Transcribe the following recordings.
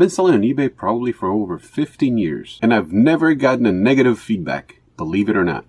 been selling on eBay probably for over 15 years, and I've never gotten a negative feedback, believe it or not.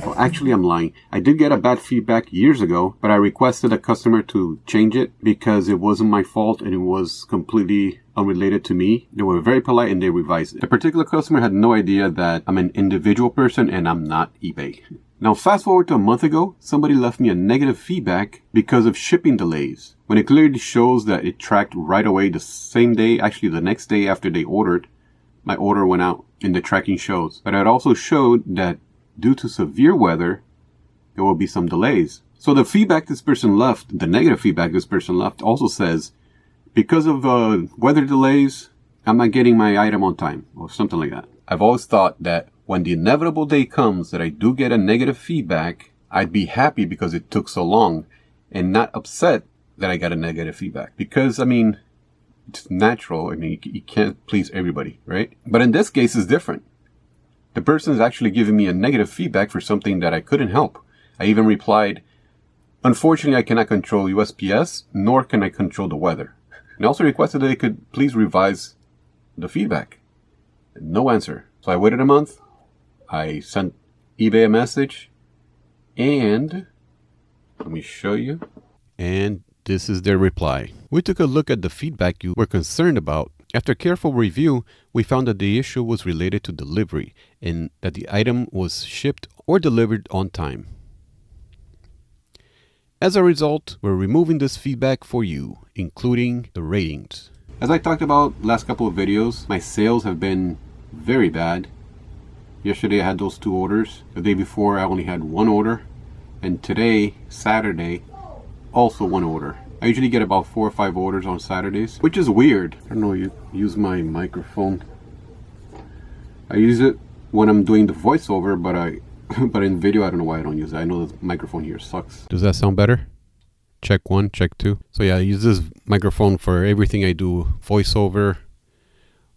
Well, actually, I'm lying. I did get a bad feedback years ago, but I requested a customer to change it because it wasn't my fault and it was completely unrelated to me. They were very polite and they revised it. The particular customer had no idea that I'm an individual person and I'm not eBay. Now, fast forward to a month ago, somebody left me a negative feedback because of shipping delays, when it clearly shows that it tracked right away the same day, actually the next day after they ordered. My order went out and the tracking shows. But it also showed that due to severe weather, there will be some delays. So the feedback this person left, the negative feedback this person left, also says, because of weather delays, I'm not getting my item on time, or something like that. I've always thought that when the inevitable day comes that I do get a negative feedback, I'd be happy because it took so long and not upset that I got a negative feedback. Because, I mean, it's natural. I mean, you can't please everybody, right? But in this case, it's different. The person is actually giving me a negative feedback for something that I couldn't help. I even replied, unfortunately, I cannot control USPS, nor can I control the weather. And also requested that they could please revise the feedback. No answer. So I waited a month. I sent eBay a message, and let me show you. And this is their reply. We took a look at the feedback you were concerned about. After careful review, we found that the issue was related to delivery and that the item was shipped or delivered on time. As a result, we're removing this feedback for you, including the ratings. As I talked about last couple of videos, my sales have been very bad. Yesterday I had those 2 orders. The day before I only had 1 order. And today, Saturday, also 1 order. I usually get about 4 or 5 orders on Saturdays, which is weird. I don't know, you use my microphone. I use it when I'm doing the voiceover, but in video I don't know why I don't use it. I know the microphone here sucks. Does that sound better? Check 1, check 2. So yeah, I use this microphone for everything I do, voiceover,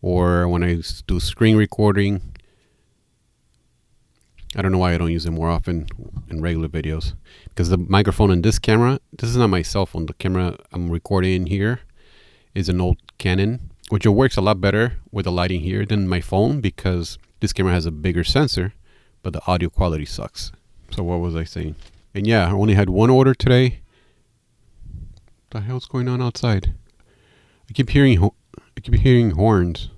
or when I do screen recording. I don't know why I don't use it more often in regular videos. Because the microphone in this camera, this is not my cell phone. The camera I'm recording in here is an old Canon, which it works a lot better with the lighting here than my phone because this camera has a bigger sensor, but the audio quality sucks. So what was I saying? And yeah, I only had 1 order today. What the hell's going on outside? I keep hearing horns.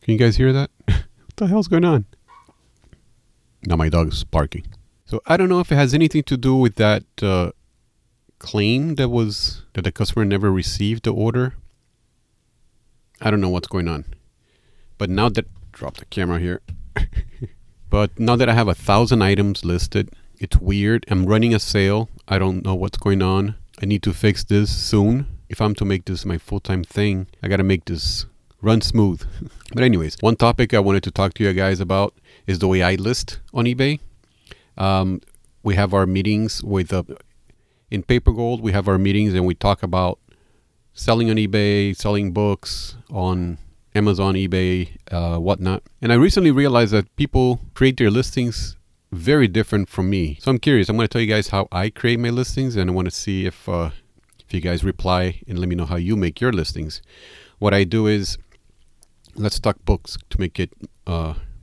Can you guys hear that? What the hell's going on? Now my dog's barking. So I don't know if it has anything to do with that claim that the customer never received the order. I don't know what's going on. But now that, drop the camera here. But now that I have 1,000 items listed, it's weird. I'm running a sale. I don't know what's going on. I need to fix this soon. If I'm to make this my full-time thing, I gotta make this run smooth. But anyways, one topic I wanted to talk to you guys about is the way I list on eBay. We have our meetings with in Paper Gold. We have our meetings and we talk about selling on eBay, selling books on Amazon, eBay, whatnot. And I recently realized that people create their listings very different from me. So I'm curious. I'm going to tell you guys how I create my listings, and I want to see if you guys reply and let me know how you make your listings. What I do is, let's talk books to make it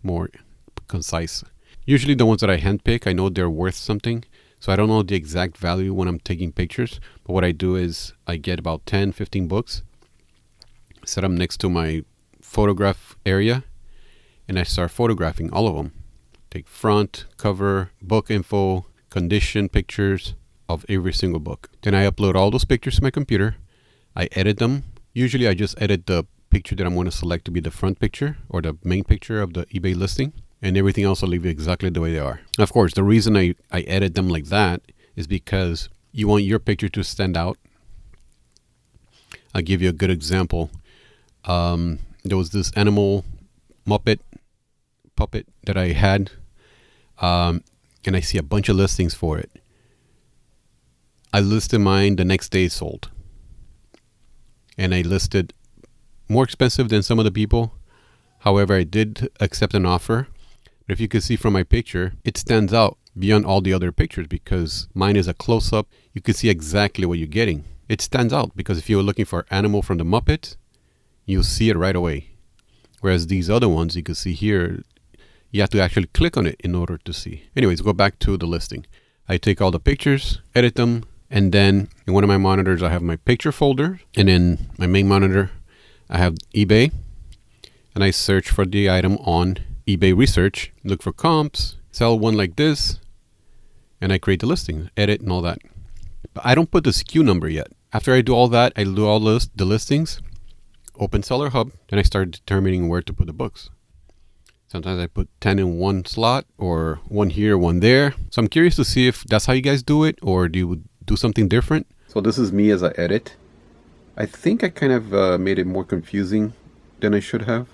more concise. Usually the ones that I handpick, I know they're worth something. So I don't know the exact value when I'm taking pictures. But what I do is I get about 10, 15 books, set them next to my photograph area, and I start photographing all of them. Take front, cover, book info, condition pictures of every single book. Then I upload all those pictures to my computer. I edit them. Usually I just edit the picture that I'm going to select to be the front picture or the main picture of the eBay listing, and everything else I'll leave exactly the way they are. Of course, the reason I edit them like that is because you want your picture to stand out. I'll give you a good example. There was this animal puppet that I had, and I see a bunch of listings for it. I listed mine, the next day it sold. And I listed more expensive than some of the people. However, I did accept an offer. But if you can see from my picture, it stands out beyond all the other pictures, because mine is a close-up. You can see exactly what you're getting. It stands out because if you're looking for animal from the Muppets, you'll see it right away. Whereas these other ones you can see here, you have to actually click on it in order to see. Anyways, go back to the listing. I take all the pictures, edit them, and then in one of my monitors I have my picture folder, and in my main monitor I have eBay, and I search for the item on eBay research, look for comps, sell one like this, and I create the listing, edit and all that. But I don't put the SKU number yet. After I do all that, I do all the listings, open Seller Hub, then I start determining where to put the books. Sometimes I put 10 in one slot, or one here, one there. So I'm curious to see if that's how you guys do it, or do you do something different? So this is me as I edit. I think I kind of made it more confusing than I should have.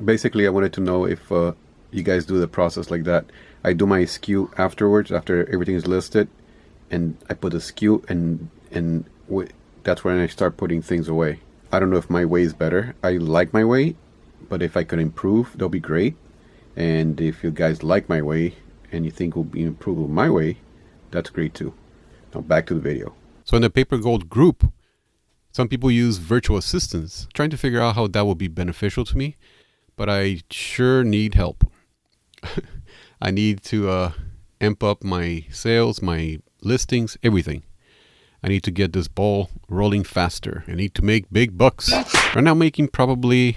Basically, I wanted to know if you guys do the process like that. I do my SKU afterwards, after everything is listed, and I put a SKU, and that's when I start putting things away. I don't know if my way is better. I like my way, but if I could improve, that'll be great. And if you guys like my way and you think will be improved with my way, that's great too. Now back to the video. So in the Paper Gold group, some people use virtual assistants, trying to figure out how that will be beneficial to me, but I sure need help. I need to amp up my sales, my listings, everything. I need to get this ball rolling faster. I need to make big bucks. Right now I'm making probably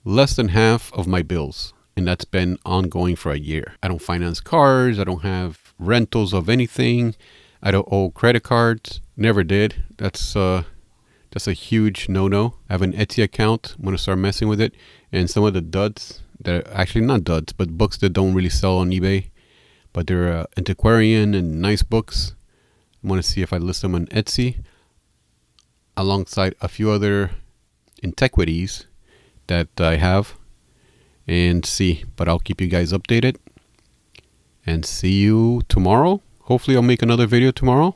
less than half of my bills, and that's been ongoing for a year. I don't finance cars. I don't have rentals of anything. I don't owe credit cards. Never did. That's a huge no-no. I have an Etsy account. I'm gonna start messing with it. And some of the duds that are actually not duds, but books that don't really sell on eBay, but they're antiquarian and nice books. I'm gonna see if I list them on Etsy alongside a few other antiquities that I have, and see. But I'll keep you guys updated, and see you tomorrow. Hopefully I'll make another video tomorrow.